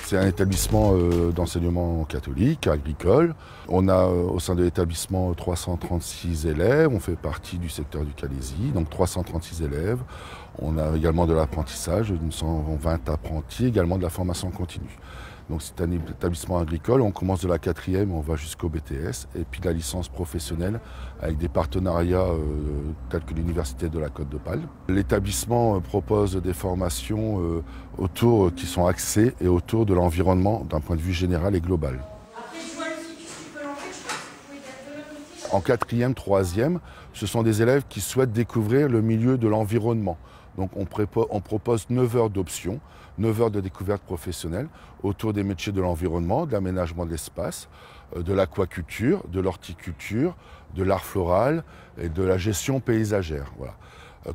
C'est un établissement d'enseignement catholique, agricole. On a au sein de l'établissement 336 élèves. On fait partie du secteur du Calaisis, donc 336 élèves. On a également de l'apprentissage, une 120 apprentis, également de la formation continue. Donc c'est un établissement agricole, on commence de la 4e, on va jusqu'au BTS, et puis la licence professionnelle avec des partenariats tels que l'Université de la Côte d'Opale. L'établissement propose des formations qui sont axées et autour de l'environnement d'un point de vue général et global. En 4e, 3e, ce sont des élèves qui souhaitent découvrir le milieu de l'environnement. Donc on propose 9 heures d'options, 9 heures de découverte professionnelle autour des métiers de l'environnement, de l'aménagement de l'espace, de l'aquaculture, de l'horticulture, de l'art floral et de la gestion paysagère. Voilà.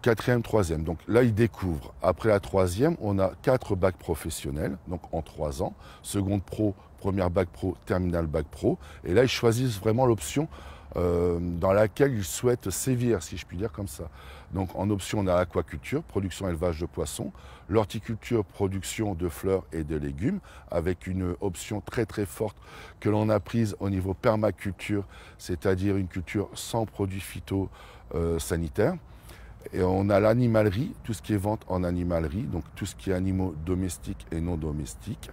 4e, 3e. Donc là, ils découvrent. Après la 3e, on a 4 bacs professionnels, donc en 3 ans. Seconde pro, première bac pro, terminale bac pro. Et là, ils choisissent vraiment l'option dans laquelle ils souhaitent sévir, si je puis dire comme ça. Donc en option, on a l'aquaculture, production élevage de poissons, l'horticulture, production de fleurs et de légumes, avec une option très très forte que l'on a prise au niveau permaculture, c'est-à-dire une culture sans produits phytosanitaires. Et on a l'animalerie, tout ce qui est vente en animalerie, donc tout ce qui est animaux domestiques et non domestiques.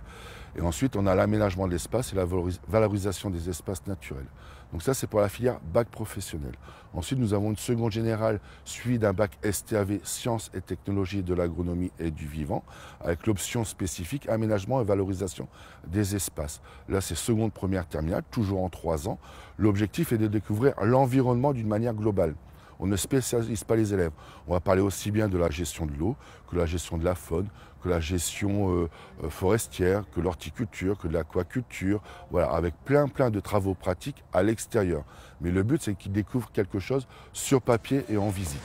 Et ensuite, on a l'aménagement de l'espace et la valorisation des espaces naturels. Donc ça, c'est pour la filière bac professionnel. Ensuite, nous avons une seconde générale suivie d'un bac STAV, sciences et technologies de l'agronomie et du vivant, avec l'option spécifique aménagement et valorisation des espaces. Là, c'est seconde, première, terminale, toujours en 3 ans. L'objectif est de découvrir l'environnement d'une manière globale. On ne spécialise pas les élèves. On va parler aussi bien de la gestion de l'eau, que la gestion de la faune, que la gestion forestière, que l'horticulture, que de l'aquaculture, voilà, avec plein de travaux pratiques à l'extérieur. Mais le but, c'est qu'ils découvrent quelque chose sur papier et en visite.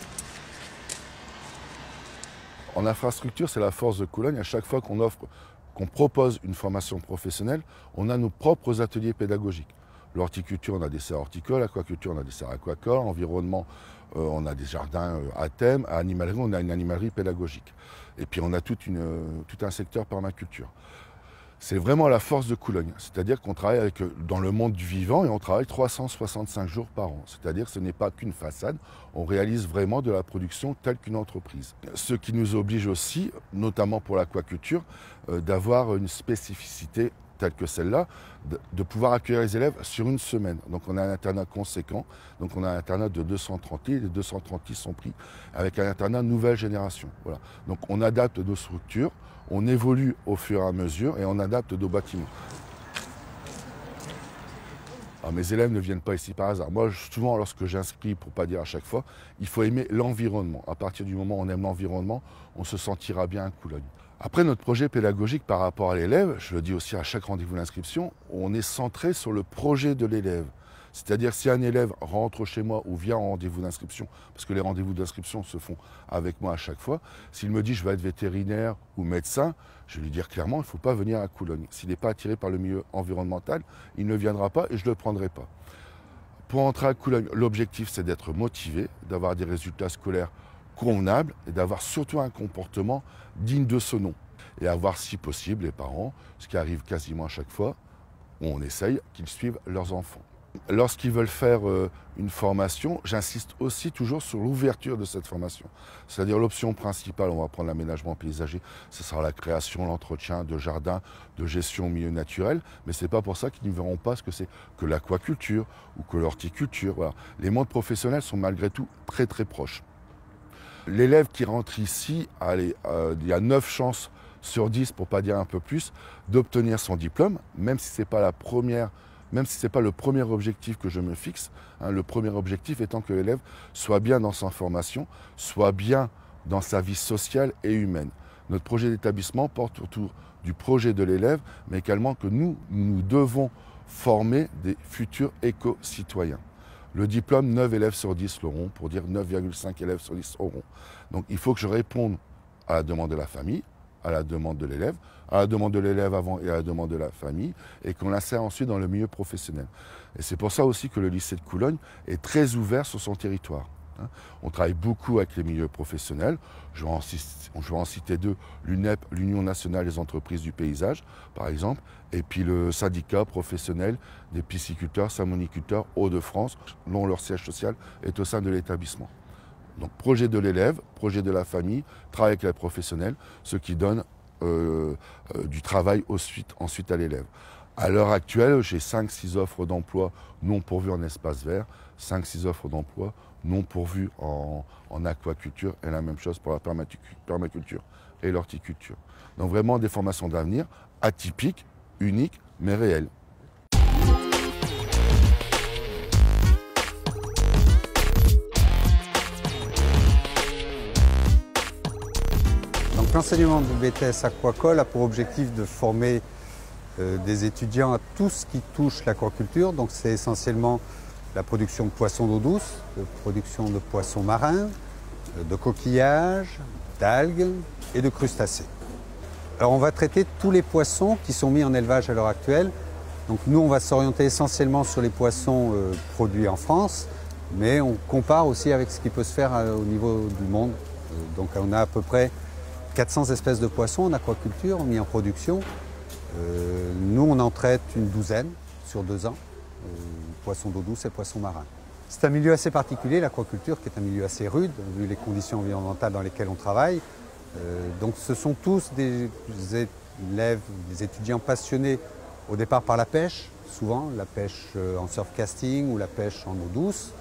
En infrastructure, c'est la force de Cologne. À chaque fois qu'on propose une formation professionnelle, on a nos propres ateliers pédagogiques. L'horticulture, on a des serres horticoles, l'aquaculture, on a des serres aquacoles, environnement, on a des jardins à thème, à animalerie, on a une animalerie pédagogique. Et puis on a tout un secteur permaculture. C'est vraiment la force de Cologne, c'est-à-dire qu'on travaille dans le monde du vivant et on travaille 365 jours par an. C'est-à-dire que ce n'est pas qu'une façade, on réalise vraiment de la production telle qu'une entreprise. Ce qui nous oblige aussi, notamment pour l'aquaculture, d'avoir une spécificité telle que celle-là, de pouvoir accueillir les élèves sur une semaine. Donc on a un internat conséquent, donc on a un internat de 230 lits, les 230 lits sont pris avec un internat nouvelle génération. Voilà. Donc on adapte nos structures, on évolue au fur et à mesure et on adapte nos bâtiments. Alors, mes élèves ne viennent pas ici par hasard. Moi, souvent, lorsque j'inscris, pour ne pas dire à chaque fois, il faut aimer l'environnement. À partir du moment où on aime l'environnement, on se sentira bien à Cologne. Après, notre projet pédagogique par rapport à l'élève, je le dis aussi à chaque rendez-vous d'inscription, on est centré sur le projet de l'élève. C'est-à-dire si un élève rentre chez moi ou vient en rendez-vous d'inscription, parce que les rendez-vous d'inscription se font avec moi à chaque fois, s'il me dit je vais être vétérinaire ou médecin, je vais lui dire clairement il ne faut pas venir à Cologne. S'il n'est pas attiré par le milieu environnemental, il ne viendra pas et je ne le prendrai pas. Pour entrer à Cologne, l'objectif c'est d'être motivé, d'avoir des résultats scolaires convenables et d'avoir surtout un comportement digne de ce nom. Et avoir si possible les parents, ce qui arrive quasiment à chaque fois, où on essaye qu'ils suivent leurs enfants. Lorsqu'ils veulent faire une formation, j'insiste aussi toujours sur l'ouverture de cette formation. C'est-à-dire l'option principale, on va prendre l'aménagement paysager, ce sera la création, l'entretien de jardins, de gestion au milieu naturel, mais ce n'est pas pour ça qu'ils ne verront pas ce que c'est que l'aquaculture ou que l'horticulture. Voilà. Les mondes professionnels sont malgré tout très proches. L'élève qui rentre ici, il y a 9 chances sur 10, pour ne pas dire un peu plus, d'obtenir son diplôme, même si ce n'est pas le premier objectif que je me fixe. Le premier objectif étant que l'élève soit bien dans sa formation, soit bien dans sa vie sociale et humaine. Notre projet d'établissement porte autour du projet de l'élève, mais également que nous devons former des futurs éco-citoyens. Le diplôme, 9 élèves sur 10 l'auront, pour dire 9,5 élèves sur 10 auront. Donc il faut que je réponde à la demande de la famille, à la demande de l'élève, à la demande de l'élève avant et à la demande de la famille, et qu'on l'insère ensuite dans le milieu professionnel. Et c'est pour ça aussi que le lycée de Cologne est très ouvert sur son territoire. On travaille beaucoup avec les milieux professionnels. Je vais en citer deux, l'UNEP, l'Union nationale des entreprises du paysage, par exemple, et puis le syndicat professionnel des pisciculteurs, salmoniculteurs Hauts-de-France, dont leur siège social est au sein de l'établissement. Donc projet de l'élève, projet de la famille, travail avec les professionnels, ce qui donne du travail ensuite à l'élève. À l'heure actuelle, j'ai 5-6 offres d'emploi non pourvues en espace vert, 5-6 offres d'emploi non pourvues en aquaculture et la même chose pour la permaculture et l'horticulture. Donc vraiment des formations d'avenir atypiques, uniques, mais réelles. L'enseignement du BTS Aquacole a pour objectif de former des étudiants à tout ce qui touche l'aquaculture. Donc c'est essentiellement la production de poissons d'eau douce, de production de poissons marins, de coquillages, d'algues et de crustacés. Alors on va traiter tous les poissons qui sont mis en élevage à l'heure actuelle. Donc nous on va s'orienter essentiellement sur les poissons produits en France, mais on compare aussi avec ce qui peut se faire au niveau du monde. Donc on a à peu près 400 espèces de poissons en aquaculture mis en production. Nous, on en traite une douzaine sur 2 ans, poissons d'eau douce et poissons marins. C'est un milieu assez particulier, l'aquaculture, qui est un milieu assez rude, vu les conditions environnementales dans lesquelles on travaille. Donc ce sont tous des élèves, des étudiants passionnés au départ par la pêche, souvent la pêche en surfcasting ou la pêche en eau douce.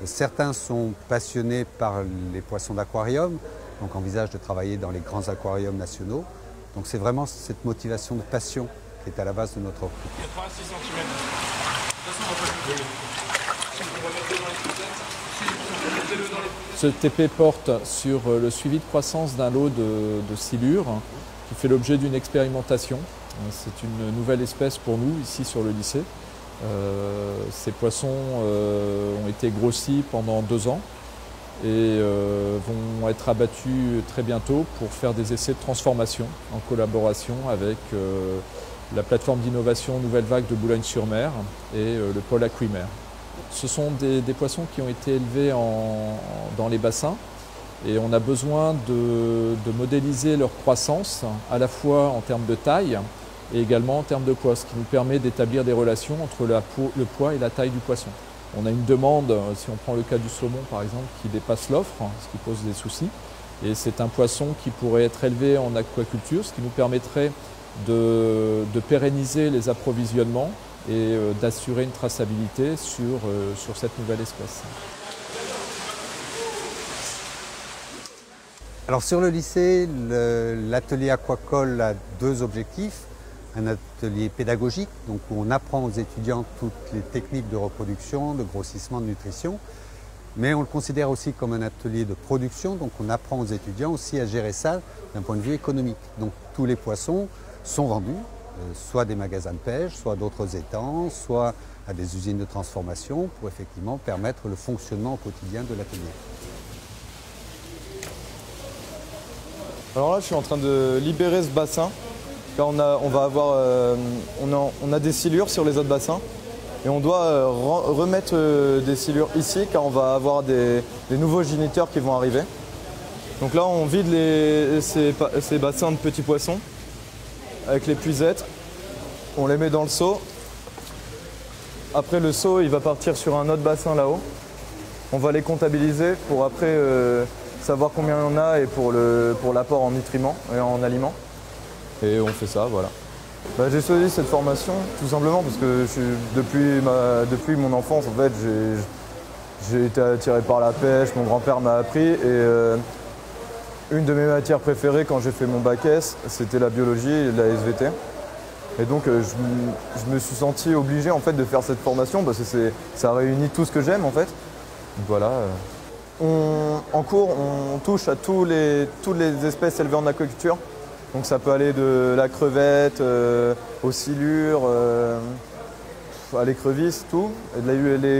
Certains sont passionnés par les poissons d'aquarium, donc envisagent de travailler dans les grands aquariums nationaux. Donc c'est vraiment cette motivation de passion qui est à la base de notre offre. 86 cm. Ce TP porte sur le suivi de croissance d'un lot de silures qui fait l'objet d'une expérimentation. C'est une nouvelle espèce pour nous ici sur le lycée. Ces poissons ont été grossis pendant 2 ans et vont être abattus très bientôt pour faire des essais de transformation en collaboration avec la plateforme d'innovation Nouvelle Vague de Boulogne-sur-Mer et le pôle Aquimer. Ce sont des poissons qui ont été élevés dans les bassins et on a besoin de modéliser leur croissance à la fois en termes de taille et également en termes de poids, ce qui nous permet d'établir des relations entre le poids et la taille du poisson. On a une demande, si on prend le cas du saumon par exemple, qui dépasse l'offre, ce qui pose des soucis. Et c'est un poisson qui pourrait être élevé en aquaculture, ce qui nous permettrait de pérenniser les approvisionnements et d'assurer une traçabilité sur cette nouvelle espèce. Alors sur le lycée, l'atelier aquacole a 2 objectifs. Un atelier pédagogique, donc où on apprend aux étudiants toutes les techniques de reproduction, de grossissement, de nutrition. Mais on le considère aussi comme un atelier de production, donc on apprend aux étudiants aussi à gérer ça d'un point de vue économique. Donc tous les poissons sont vendus, soit des magasins de pêche, soit d'autres étangs, soit à des usines de transformation pour effectivement permettre le fonctionnement au quotidien de l'atelier. Alors là, je suis en train de libérer ce bassin. Là, on a des silures sur les autres bassins et on doit remettre des silures ici car on va avoir des nouveaux géniteurs qui vont arriver. Donc là, on vide ces bassins de petits poissons avec les puisettes. On les met dans le seau. Après, le seau, il va partir sur un autre bassin là-haut. On va les comptabiliser pour après savoir combien il y en a et pour l'apport en nutriments et en aliments. Et on fait ça, voilà. J'ai choisi cette formation tout simplement parce que depuis mon enfance, en fait, j'ai été attiré par la pêche, mon grand-père m'a appris et une de mes matières préférées quand j'ai fait mon bac S, c'était la biologie et la SVT. Et donc je me suis senti obligé en fait de faire cette formation parce que ça réunit tout ce que j'aime en fait. Donc voilà. En cours, on touche à toutes les espèces élevées en aquaculture. Donc ça peut aller de la crevette aux silures, à l'écrevisse, tout. Et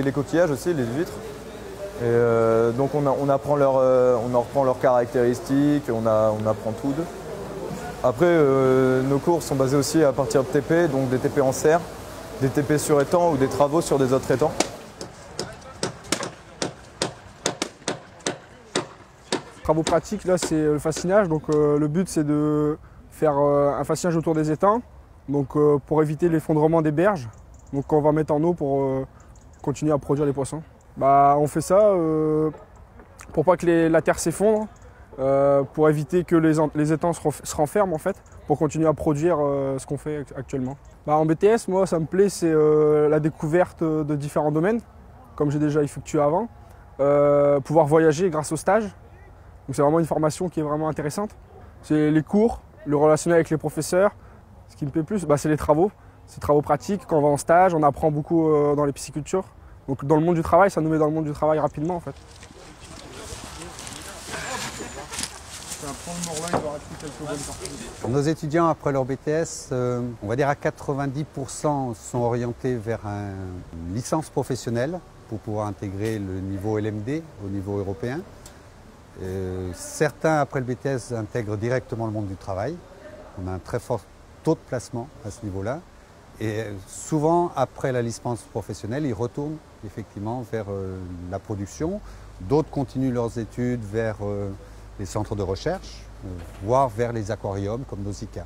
les coquillages aussi, les huîtres. Et donc on apprend leurs caractéristiques, on apprend tout d'eux. Après, nos cours sont basés aussi à partir de TP, donc des TP en serre, des TP sur étang ou des travaux sur des autres étangs. Travaux pratiques, là c'est le fascinage. Donc le but c'est de faire un fascinage autour des étangs, donc pour éviter l'effondrement des berges, donc qu'on va mettre en eau pour continuer à produire les poissons. Bah, on fait ça pour pas que la terre s'effondre, pour éviter que les étangs se renferment en fait, pour continuer à produire ce qu'on fait actuellement. Bah, en BTS, moi ça me plaît, c'est la découverte de différents domaines, comme j'ai déjà effectué avant, pouvoir voyager grâce au stage. Donc c'est vraiment une formation qui est vraiment intéressante. C'est les cours, le relationnel avec les professeurs. Ce qui me plaît plus, bah, c'est les travaux. C'est les travaux pratiques. Quand on va en stage, on apprend beaucoup dans les piscicultures. Donc dans le monde du travail, ça nous met dans le monde du travail rapidement en fait. Nos étudiants, après leur BTS, on va dire à 90% sont orientés vers une licence professionnelle pour pouvoir intégrer le niveau LMD au niveau européen. Certains, après le BTS, intègrent directement le monde du travail. On a un très fort taux de placement à ce niveau-là. Et souvent, après la licence professionnelle, ils retournent effectivement vers la production. D'autres continuent leurs études vers les centres de recherche, voire vers les aquariums comme Nausicaa.